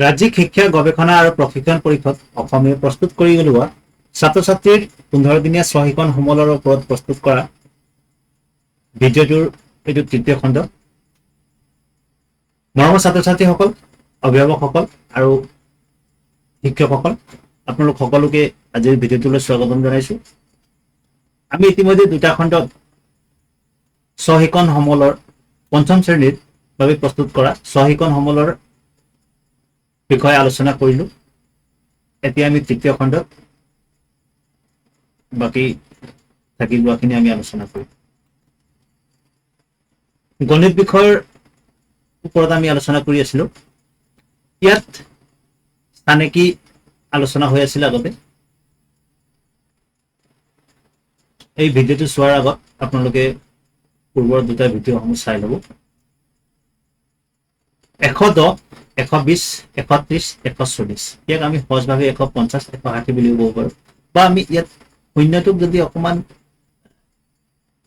ৰাজ্যিক শিক্ষা গৱেষণা আৰু প্ৰশিক্ষণ পৰিষদ অসমে প্ৰস্তুত কৰি উলিওৱা ছাত্ৰ ছাত্ৰীৰ 15 দিনীয়া চহীখন সমলৰ ওপৰত প্ৰস্তুত কৰা ভিডিঅ'টোৰ এইটো তৃতীয় খণ্ড। মৰমৰ ছাত্ৰ ছাত্ৰীসকল, অভিভাৱকসকল আৰু শিক্ষকসকল, আপোনালোক সকলোকে আজিৰ ভিডিঅ'টোলৈ স্বাগতম জনাইছোঁ। আমি ইতিমধ্যে দুটা খণ্ডত চহীখন সমলৰ পঞ্চম শ্ৰেণীৰ বাবে প্ৰস্তুত কৰা চহীখন সমলৰ বিষয়ে আলোচনা কৰিলোঁ। এতিয়া আমি তৃতীয় খণ্ডত বাকী থাকি যোৱাখিনি আমি আলোচনা কৰিম। গণিত বিষয়ৰ ওপৰত আমি আলোচনা কৰি আছিলোঁ। ইয়াত স্থানিকি আলোচনা হৈ আছিল আগতে। এই ভিডিঅ'টো চোৱাৰ আগত আপোনালোকে পূৰ্বৰ দুটা ভিডিঅ'সমূহ চাই ল'ব। 110, 120, 130, 140 ইয়াক আমি সহজভাৱে 150, 160 বুলি ক'ব পাৰোঁ। বা আমি ইয়াত শূন্যটোক যদি অকণমান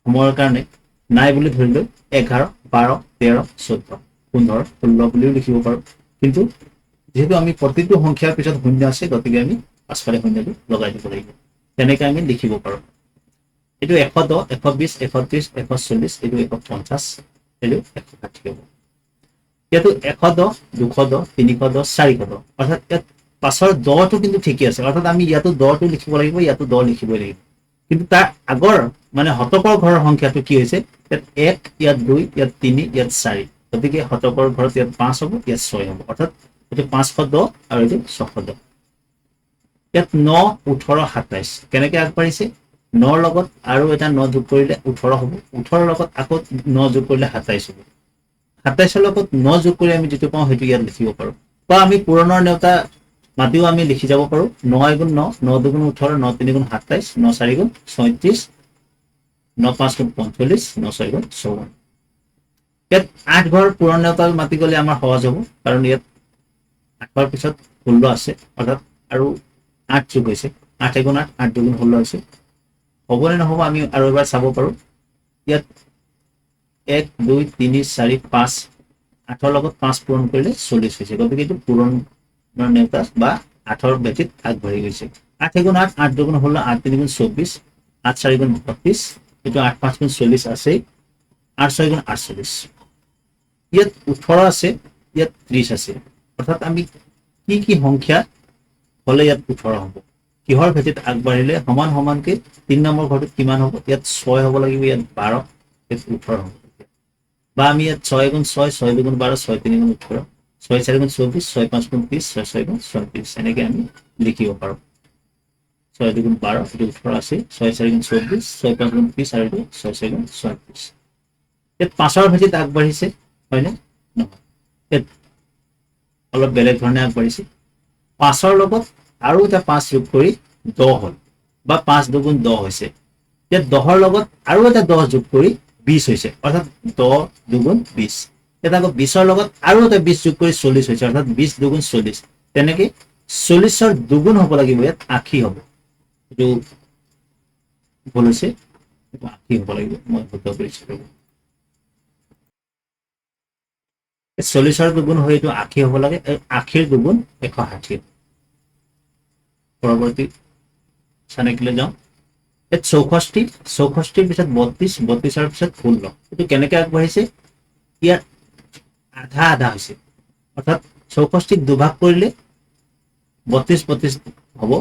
সময়ৰ কাৰণে নাই বুলি ধৰি লৈ 11, 12, 13, 14, 15, 16 বুলিও লিখিব পাৰোঁ। কিন্তু যেহেতু আমি প্ৰতিটো সংখ্যাৰ পিছত শূন্য আছে, গতিকে আমি পাছফালে শূন্যটো লগাই দিব লাগিব। তেনেকৈ আমি লিখিব পাৰোঁ। এইটো 110, 120, 130, 140, এইটো 150, এইটো 160 হ'ব। ইয়াতো 110, 210, 310, 410, অৰ্থাৎ ইয়াত পাছৰ দহটো কিন্তু ঠিকেই আছে। অৰ্থাৎ আমি ইয়াতো দহটো লিখিব লাগিব, ইয়াতো দহ লিখিবই লাগিব। কিন্তু তাৰ আগৰ মানে শতকৰ ঘৰৰ সংখ্যাটো কি হৈছে, ইয়াত 1, ইয়াত 2, ইয়াত 3, ইয়াত 4, গতিকে শতকৰ ঘৰত ইয়াত 5 হ'ব, ইয়াত 6 হ'ব। অৰ্থাৎ এইটো 510 আৰু এইটো 610। ইয়াত 9, 18, 27 কেনেকৈ আগবাঢ়িছে? 9ৰ লগত আৰু এটা 9 যোগ কৰিলে 18 হ'ব। 18ৰ লগত আকৌ 9 যোগ কৰিলে 27 হ'ব। 27ৰ লগত 9 যোগ কৰি আমি যিটো পাওঁ সেইটো ইয়াত লিখিব পাৰোঁ। বা আমি পুৰণৰ নেওতা মাতিও আমি লিখি যাব পাৰোঁ। 9 গুণ 9, 9 দুগুণ 18, 9 তিনি গুণ 27, 9 4 গুণ 36, 9 5 গুণ 45, 9 6 গুণ 54। ইয়াত 8 ঘৰ পুৰণ নেওতা মাতি গ'লে আমাৰ সহজ হ'ব, কাৰণ ইয়াত 8ৰ পিছত 16 আছে, অৰ্থাৎ আৰু 8 যোগ হৈছে। 8 গুণ 8, 8 দুগুণ 16 হৈছে। হ'বনে নহ'ব আমি আৰু এবাৰ চাব পাৰোঁ। ইয়াত 1, 2, 3, 4, 5, 8ৰ লগত 5 পূৰণ কৰিলে 40 হৈছে। গতিকে এইটো পূৰণৰ নেওতা বা 8ৰ ভেটিত আগবাঢ়ি গৈছে। 8 গুণ 8, 8 দুগুণ 16, 8 তিনি গুণ 24, 8 4 গুণ 32, এইটো 8 5 গুণ 40 আছেই, 8 6 গুণ 48। ইয়াত 18 আছে, ইয়াত 30 আছে। অৰ্থাৎ আমি কি সংখ্যা হ'লে ইয়াত 18 হ'ব? কিহৰ ভেটিত আগবাঢ়িলে সমান সমানকে 3 নম্বৰ ঘৰটোত কিমান হ'ব? ইয়াত 6 হ'ব লাগিব, ইয়াত 12, ইয়াত 18 হ'ব। বা আমি ইয়াত 6 গুণ 6, 6 দুগুণ 12, 6 তিনি গুণ 18, 6 4 গুণ 24, 6 5 গুণ 30, 6 6 গুণ 34 এনেকৈ আমি লিখিব পাৰোঁ। 6 দুগুণ 12, এইটো 18 আছে, 6 4 গুণ 24, 6 5 গুণ 30 আৰু এইটো 6 6 গুণ 34। ইয়াত 5ৰ ভেটিত আগবাঢ়িছে, হয়নে? নহয়, ইয়াত অলপ বেলেগ ধৰণে আগবাঢ়িছে। 5ৰ লগত আৰু এটা 5 যোগ কৰি 10 হ'ল, বা 5 দুগুণ 10 হৈছে। ইয়াত 10ৰ লগত আৰু এটা 10 যোগ কৰি 20 হৈছে, অৰ্থাৎ 10 দুগুণ 20। ইয়াত আকৌ 20ৰ লগত আৰু এটা 20 যোগ কৰি 40 হৈছে, অৰ্থাৎ 20 দুগুণ 40। তেনেকৈ 40ৰ দুগুণ হ'ব লাগিব, ইয়াত 80 হ'ব। এইটো ভুল হৈছে, 80 হ'ব লাগিব, মই শুদ্ধ কৰিছোঁ। 40ৰ দুগুণ হৈ এইটো 80 হ'ব লাগে। 80ৰ দুগুণ 160। পৰৱৰ্তী চানেকিলৈ যাওঁ। ইয়াত 64, 64ৰ পিছত 32, 32ৰ পিছত 16। এইটো কেনেকৈ আগবাঢ়িছে? ইয়াত আধা আধা হৈছে, অৰ্থাৎ 64ক দুভাগ কৰিলে 32 32 হ'ব,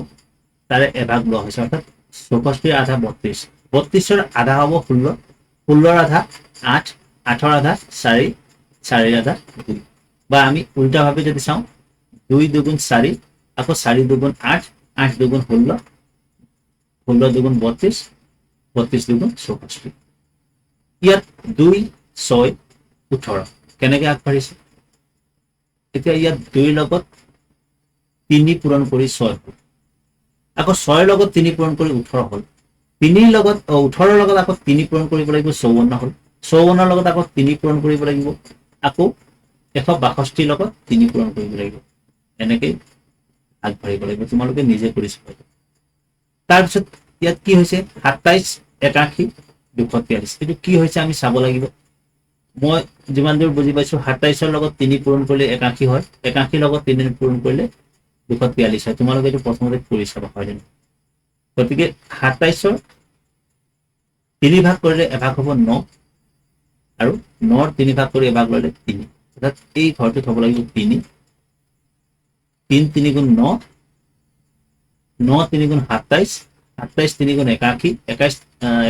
তাৰে এভাগ লোৱা হৈছে, অৰ্থাৎ 64ৰ আধা 32, 32ৰ আধা হ'ব 16, 16ৰ আধা 8, 8ৰ আধা 4, 4ৰ আধা 2। বা আমি উল্টাভাৱে যদি চাওঁ, 2 দুগুণ 4, আকৌ 4 দুগুণ 8, 8 দুগুণ 16, 16 দুগুণ 32, 32 দুগুণ 64। ইয়াত 2, 6, 18 কেনেকৈ আগবাঢ়িছে? এতিয়া ইয়াত 2ৰ লগত 3 পূৰণ কৰি 6 হ'ল, আকৌ 6ৰ লগত 3 পূৰণ কৰি 18 হ'ল। 3ৰ লগত 18ৰ লগত আকৌ 3 পূৰণ কৰিব লাগিব, 54 হ'ল। 54ৰ লগত আকৌ 3 পূৰণ কৰিব লাগিব, আকৌ 162ৰ লগত 3 পূৰণ কৰিব লাগিব। এনেকৈ আগবাঢ়িব লাগিব, তোমালোকে নিজে কৰি চাব। তাৰপিছত ইয়াত কি হৈছে? 27, 81, 243। এইটো কি হৈছে আমি চাব লাগিব। মই যিমান দূৰ বুজি পাইছো 27ৰ লগত 3 পূৰণ কৰিলে 81 হয়, 81ৰ লগত 3 পূৰণ কৰিলে 242 হয়। তোমালোকে এইটো প্ৰথমতে কৰি চাবা হয় জানো। গতিকে 27ৰ 3 ভাগ কৰিলে এভাগ হ'ব 9 আৰু 9ৰ 3 ভাগ কৰি এভাগ ল'লে 3, অৰ্থাৎ এই ঘৰটোত হ'ব লাগিব 3, 3 3 গুণ 9, 9 3 গুণ 27, 27 3 গুণ 81,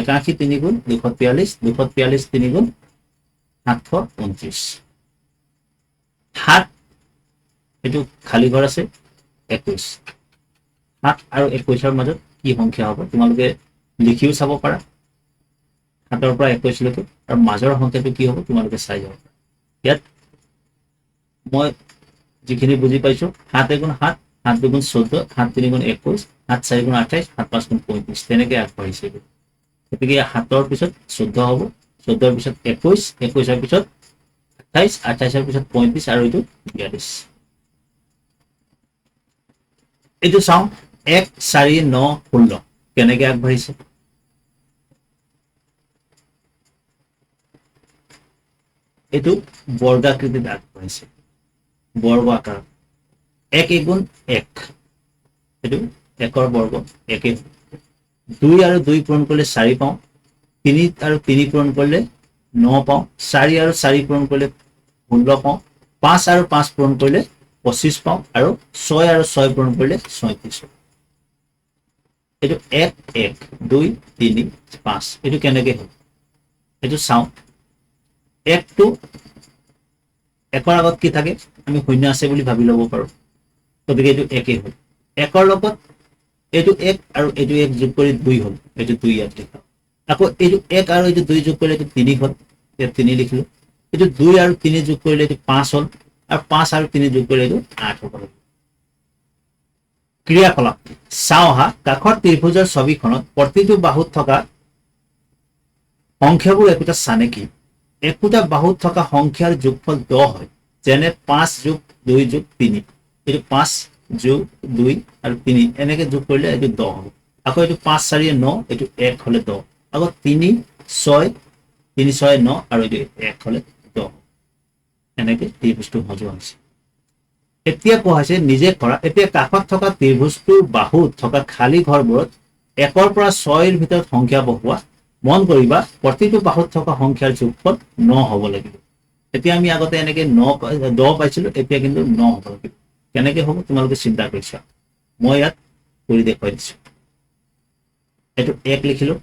81 3 গুণ 242, 242 3 গুণ 729। 7 এইটো খালী ঘৰ আছে 21, 7 আৰু 21ৰ মাজত কি সংখ্যা হ'ব তোমালোকে লিখিও চাব পাৰা 7ৰ পৰা 21 লৈকে, আৰু মাজৰ সংখ্যাটো কি হ'ব তোমালোকে চাই যাব পাৰা। ইয়াত মই যিখিনি বুজি পাইছো 7 গুণ 7, 7 দুগুণ 14, 7 3 গুণ 21, 7 4 গুণ 28, 7 5 গুণ 35 তেনেকে আগবাঢ়িছে। গতিকে 7ৰ পিছত 14 হ'ব, 14ৰ পিছত 21, 21ৰ পিছত 28, 28ৰ পিছত 35 আৰু এইটো 42। এইটো চাওঁ 1 4 9 16 কেনেকে আগবাঢ়িছে। এইটো বৰ্গাকৃতিত আগবাঢ়িছে, বৰ্গ আকাৰ 1 গুণ 1, এইটো 1ৰ বৰ্গ 1, 2 আৰু 2 পূৰণ কৰিলে 4 পাওঁ, 3 আৰু 3 পূৰণ কৰিলে 9 পাওঁ, 4 আৰু 4 পূৰণ কৰিলে 16 পাওঁ, 5 আৰু 5 পূৰণ কৰিলে 25 পাওঁ, আৰু 6 আৰু 6 পূৰণ কৰিলে 37। এইটো 1 1 2 3 5 এইটো কেনেকে হ'ল এইটো চাওঁ। 1টো 1ৰ আগত কি থাকে আমি শূন্য আছে বুলি ভাবি ল'ব পাৰো, গতিকে এইটো 1 হ'ল। 1ৰ লগত এইটো 1 আৰু এইটো 1 যোগ কৰি 2 হ'ল, এইটো 2 ইয়াত লিখা। আকৌ এইটো 1 আৰু এইটো 2 যোগ কৰিলে এইটো 3 হ'ল, ইয়াত 3 লিখিলো। এইটো 2 আৰু 3 যোগ কৰিলে এইটো 5 হ'ল, আৰু 5 আৰু 3 যোগ কৰিলে এইটো 8 হ'ব। ক্ৰিয়াকলাপ চাওঁ অহা কাষৰ ত্ৰিভুজৰ ছবিখনত প্ৰতিটো বাহুত থকা সংখ্যাবোৰ একোটা চানে কি। একোটা বাহুত থকা সংখ্যাৰ যোগফল 10 হয়, যেনে 5 যোগ 2 যোগ 3, এইটো 5 যোগ 2 আৰু 3 এনেকে যোগ কৰিলে এইটো 10 হ'ব। আকৌ এইটো 5 4 9, এইটো 1 হলে 10, আকৌ 3 6 3 6 9 আৰু এইটো 1 হলে 10, এনেকে ত্ৰিভুজটো সজোৱা হৈছে। এতিয়া কোৱা হৈছে নিজে কৰা। এতিয়া কাষত থকা ত্ৰিভুজটোৰ বাহুত থকা খালী ঘৰবোৰত 1ৰ পৰা 6ৰ ভিতৰত সংখ্যা বহোৱা। মন কৰিবা প্ৰতিটো বাহুত থকা সংখ্যাৰ যোগফল 9 হ'ব লাগিব। এতিয়া আমি আগতে এনেকে 10 পাইছিলো, এতিয়া কিন্তু 9 হ'ব লাগিব। কেনেকে হ'ব তোমালোকে চিন্তা কৰিছা, মই ইয়াত কৰি দেখুৱাই দিছো। এইটো 1 লিখিলো,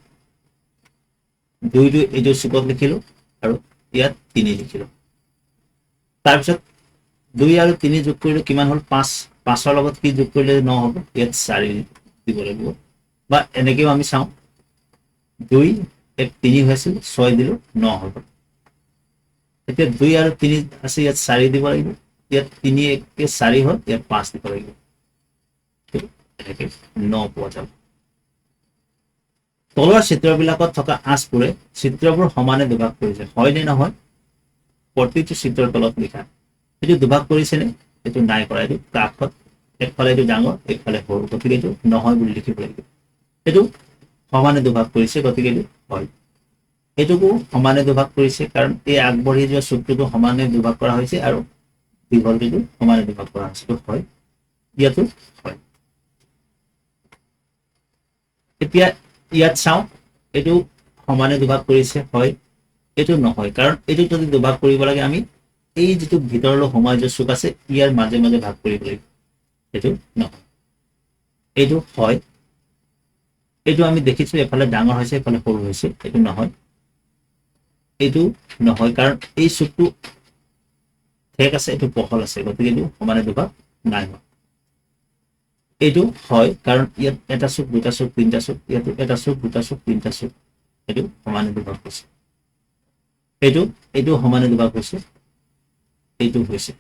2 এইটো চুকত লিখিলো, আৰু ইয়াত 3 লিখিলো। তাৰপিছত 2 আৰু 3 যোগ কৰিলে কিমান হ'ল 5, 5ৰ লগত কি যোগ কৰিলে 9 হ'ব, ইয়াত 4 দিব লাগিব। বা এনেকেও আমি চাওঁ 2 1 3 হৈছিল, 6 দিলো 9 হ'ব। এতিয়া 2 আৰু 3 আছে, ইয়াত 4 দিব লাগিব, ইয়াত 3 1 4 হ'ল, ইয়াত 5 দিব লাগিব, এনেকে 9 পোৱা যাব। তলৰ চিত্ৰবিলাকত থকা আঁচবোৰে চিত্ৰবোৰ সমানে দুভাগ কৰিছে, হয় নে নহয় প্ৰতিটো চিত্ৰৰ তলত লিখা। এইটো দুভাগ কৰিছেনে, এইটো নাই কৰা। এইটো কাষত একফালে এইটো ডাঙৰ একফালে সৰু, গতিকে এইটো নহয় বুলি লিখিব লাগিব। এইটো সমানে দুভাগ কৰিছে, গতিকে এইটো হয়। এইটোকো সমানে দুভাগ কৰিছে, কাৰণ এই আগবাঢ়ি যোৱা চুকটোতো সমানে দুভাগ কৰা হৈছে, আৰু দীঘলটোতো সমানে দুভাগ কৰা হৈছে, হয়। ইয়াতো হয়। এতিয়া ইয়াত চাওঁ, এইটো সমানে দুভাগ কৰিছে, হয়। এইটো নহয়, কাৰণ এইটো যদি দুভাগ কৰিব লাগে আমি এই যিটো ভিতৰলৈ সোমাই যোৱা চুক আছে ইয়াৰ মাজে মাজে ভাগ কৰিব লাগিব, এইটো নহয়। এইটো হয়, এইটো আমি দেখিছো এফালে ডাঙৰ হৈছে এফালে সৰু হৈছে, এইটো নহয়। এইটো নহয়, কাৰণ এই চুকটো ঠেক আছে, এইটো বহল আছে, গতিকে এইটো সমানে দুভাগ নাই হোৱা। এইটো হয়, কাৰণ ইয়াত এটা চুক দুটা চুক তিনিটা চুক, ইয়াতো এটা চুক দুটা চুক তিনিটা চুক, এইটো সমানে দুভাগ হৈছে। এইটো সমানে দুভাগ হৈছে, এইটো হৈছে।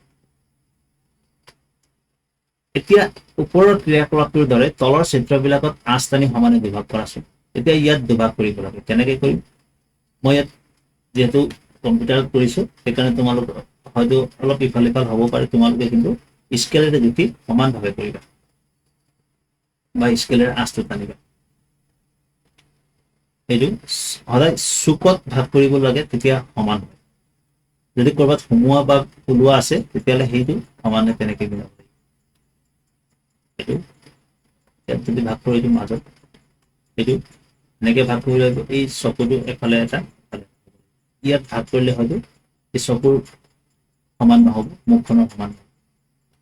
এতিয়া ওপৰৰ ক্ৰিয়াকলাপটোৰ দৰে তলৰ চিত্ৰবিলাকত আঁচ টানি সমানে দুভাগ কৰাচোন। এতিয়া ইয়াত দুভাগ কৰিব লাগে, কেনেকে কৰিম। মই ইয়াত যিহেতু কম্পিউটাৰত কৰিছো, সেইকাৰণে তোমালোক হয়তো অলপ ইফাল সিফাল হ'ব পাৰে, তোমালোকে কিন্তু স্কেলেৰে জুখি সমানভাৱে কৰিবা বা স্কেলেৰে আঁচটো টানিবা। এইটো সদায় চুকত ভাগ কৰিব লাগে, তেতিয়া সমান হয়। যদি কৰবাত সোমোৱা বা ওলোৱা আছে তেতিয়াহ'লে সেইটো সমানে তেনেকৈ মিলাব লাগিব এইটো ইয়াত যদি ভাগ কৰি দিওঁ মাজত এইটো এনেকৈ ভাগ কৰিব লাগিব এই চকুটো এফালে এটা ইয়াত ভাগ কৰিলে হয়তো এই চকুৰ সমান নহ'ব মুখখনৰ সমান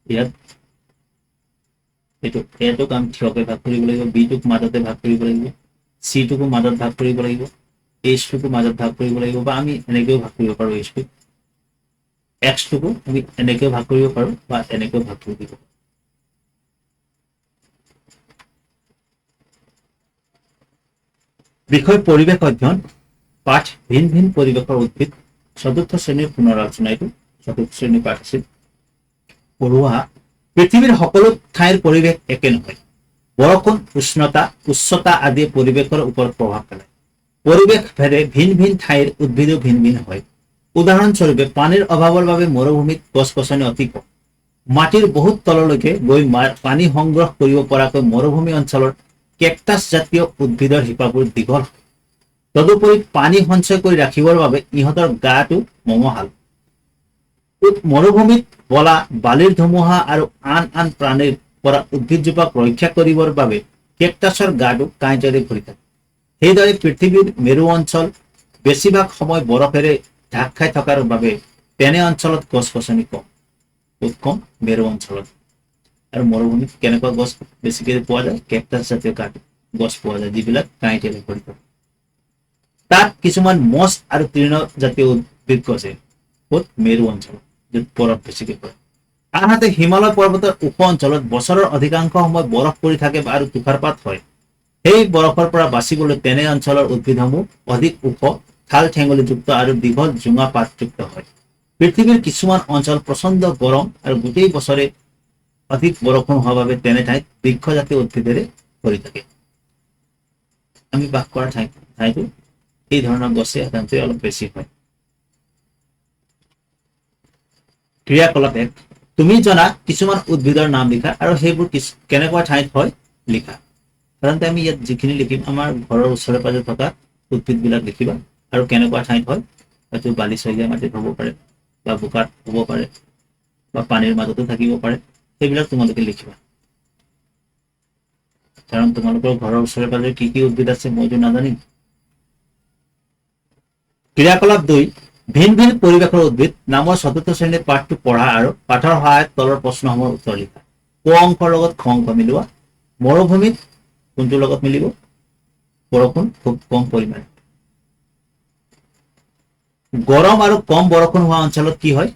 ইয়াত এইটো এটোক আমি থিয়কৈ ভাগ কৰিব লাগিব বিটোক মাজতে ভাগ কৰিব লাগিব চিটোকো মাজত ভাগ কৰিব লাগিব এইচটোকো মাজত ভাগ কৰিব লাগিব বা আমি এনেকৈও ভাগ কৰিব পাৰোঁ এইচটোক এক্সটোকো আমি এনেকৈও ভাগ কৰিব পাৰোঁ বা এনেকৈও ভাগ কৰি দিব পাৰোঁ বিষয় পৰিৱেশ অধ্যয়ন পাঠ ভিন ভিন পৰিৱেশৰ উদ্ভিদ চতুৰ্থ শ্ৰেণীৰ পুনৰ আলোচনা এইটো চতুৰ্থ শ্ৰেণীৰ পাঠ আছিল পঢ়ুৱা পৃথিৱীৰ সকলো ঠাইৰ পৰিৱেশ একে নহয় বৰষুণ উষ্ণতা আদি পৰিৱেশৰ ওপৰত প্ৰভাৱ পেলায় পৰিৱেশ ভেদে ভিন ভিন ঠাইৰ উদ্ভিদো ভিন ভিন হয় উদাহৰণস্বৰূপে পানীৰ অভাৱৰ বাবে মৰুভূমিত গছ-গছনি অতি কম মাটিৰ বহুত তললৈকে গৈ পানী সংগ্ৰহ কৰিব পৰাকৈ মৰুভূমি অঞ্চলৰ কেকটাছ জাতীয় উদ্ভিদৰ শিপাবোৰ দীঘল তদুপৰি পানী সঞ্চয় কৰি ৰাখিবৰ বাবে ইহঁতৰ গাটো মমহাল মৰুভূমিত বলা বালিৰ ধুমুহা আৰু আন আন প্ৰাণীৰ পৰা উদ্ভিদজোপাক ৰক্ষা কৰিবৰ বাবে কেকটাছৰ গাটো কাঁইটেৰে ভৰি থাকে সেইদৰে পৃথিৱীৰ মেৰু অঞ্চল বেছিভাগ সময় বৰফেৰে ঢাক খাই থকাৰ বাবে তেনে অঞ্চলত গছ-গছনি কম খুব কম মেৰু অঞ্চলত আৰু মৰুভূমিত কেনেকুৱা গছ বেছিকৈ পোৱা যায় কেকটাছ জাতীয় গছ পোৱা যায় যিবিলাক কাঁইটেৰে ভৰি থাকে তাত কিছুমান মছ আৰু তৃণ জাতীয় উদ্ভিদ গছে ক'ত মেৰু অঞ্চলত য'ত বৰফ বেছিকৈ পৰে আনহাতে হিমালয় পৰ্বতৰ ওখ অঞ্চলত বছৰৰ অধিকাংশ সময় বৰফ পৰি থাকে আৰু তুষাৰপাত হয় সেই বৰফৰ পৰা বাচিবলৈ তেনে অঞ্চলৰ উদ্ভিদসমূহ অধিক ওখ ঠাল ঠেঙুলিযুক্ত আৰু দীঘল জোঙা পাতযুক্ত হয় পৃথিৱীৰ কিছুমান অঞ্চল প্ৰচণ্ড গৰম আৰু গোটেই বছৰে অধিক বৰষুণ হোৱাৰ বাবে তেনে ঠাইত বৃক্ষজাতীয় উদ্ভিদেৰে ভৰি থাকে আমি বাস কৰা ঠাইটো এই ধৰণৰ গছে সাধাৰণতে অলপ বেছি হয় ক্ৰিয়াকলাপ 1 তুমি জনা কিছুমান উদ্ভিদৰ নাম লিখা আৰু সেইবোৰ কেনেকুৱা ঠাইত হয় লিখা সাধাৰণতে আমি ইয়াত যিখিনি লিখিম আমাৰ ঘৰৰ ওচৰে পাজৰে থকা উদ্ভিদবিলাক লিখিবা আৰু কেনেকুৱা ঠাইত হয় হয়তো বালিচহীয়া মাটিত হ'ব পাৰে বা বোকাত হ'ব পাৰে বা পানীৰ মাজতো থাকিব পাৰে সেইবিলাক তোমালোকে লিখিবা কাৰণ তোমালোকৰ ঘৰৰ ওচৰে পাজৰে কি কি উদ্ভিদ আছে মইতো নাজানিম ক্ৰিয়াকলাপ 2 ভিন ভিন পৰিৱেশৰ উদ্ভিদ নামৰ চতুৰ্থ শ্ৰেণীৰ পাঠটো পঢ়া আৰু পাঠৰ সহায়ত তলৰ প্ৰশ্নসমূহৰ উত্তৰ লিখা ক অংকৰ লগত খ অংক মিলোৱা মৰুভূমিত কোনটোৰ লগত মিলিব বৰষুণ খুব কম পৰিমাণে গৰম আৰু কম বৰষুণ হোৱা অঞ্চলত কি হয়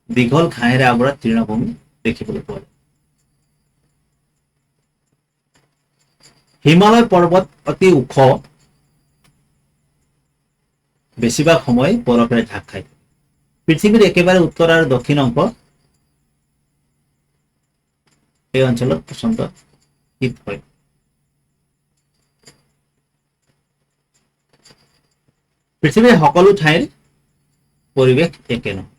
দীঘল ঘাঁহেৰে আৱৰা তৃণভূমি দেখিবলৈ পোৱা যায় হিমালয় পৰ্বত অতি ওখ বেছিভাগ সময় বৰফেৰে ঢাক খায় পৃথিৱীৰ একেবাৰে উত্তৰ আৰু দক্ষিণ অংশ এই অঞ্চলত প্ৰচণ্ড শীত হয় পৃথিৱীৰ সকলো ঠাইৰ পৰিৱেশ একে নহয়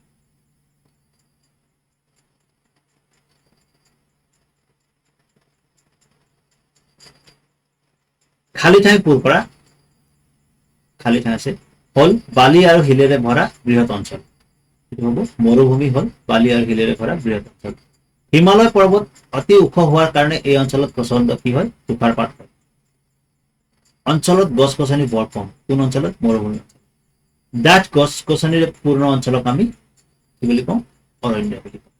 খালী ঠাই পূৰ কৰা খালী ঠাই আছে হল বালি আৰু শিলেৰে ভৰা বৃহৎ অঞ্চল এইটো হ'ব মৰুভূমি হল বালি আৰু শিলেৰে ভৰা বৃহৎ অঞ্চল হিমালয় পৰ্বত অতি ওখ হোৱাৰ কাৰণে এই অঞ্চলত প্ৰচণ্ড কি হয় তুষাৰপাত হয় অঞ্চলত গছ-গছনি বৰ কম কোন অঞ্চলত মৰুভূমি ডাঠ গছ-গছনিৰে পূৰ্ণ অঞ্চলক আমি কি বুলি কওঁ অৰণ্য বুলি কওঁ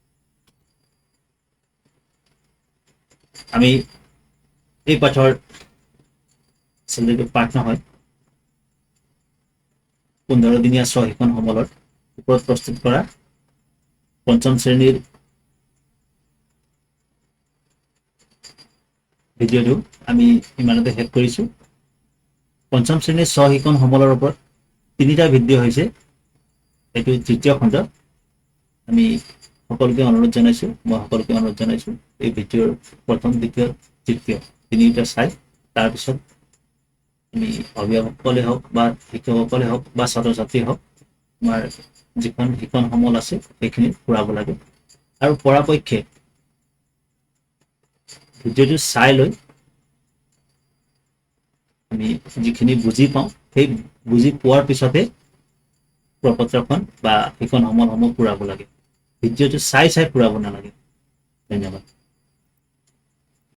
আমি এই পাঠৰ পাঠ নহয় 15 দিনীয়া স্ব-শিক্ষণ সমলত ওপৰত প্ৰস্তুত কৰা পঞ্চম শ্ৰেণীৰ ভিডিঅ'টো আমি ইমানতে শেষ কৰিছোঁ পঞ্চম শ্ৰেণীৰ স্ব-শিক্ষণ সমলৰ ওপৰত 3টা ভিডিঅ' হৈছে এইটো তৃতীয় খণ্ড আমি সকলোকে অনুৰোধ জনাইছোঁ মই সকলোকে অনুৰোধ জনাইছোঁ এই ভিডিঅ'ৰ প্ৰথম দ্বিতীয় তৃতীয় 3টা চাই তাৰপিছত আমি অভিভাৱকসকলে হওক বা শিক্ষকসকলে হওক বা ছাত্ৰ ছাত্ৰী হওক আমাৰ যিখন শিক্ষণ সমল আছে সেইখিনি ফুৰাব লাগে আৰু পৰাপক্ষে ভিডিঅ'টো চাই লৈ আমি যিখিনি বুজি পাওঁ সেই বুজি পোৱাৰ পিছতে প্ৰপত্ৰখন বা সেইখন সমলসমূহ পূৰাব লাগে। ভিডিঅ'টো চাই পুৰাব নালাগে। ধন্যবাদ।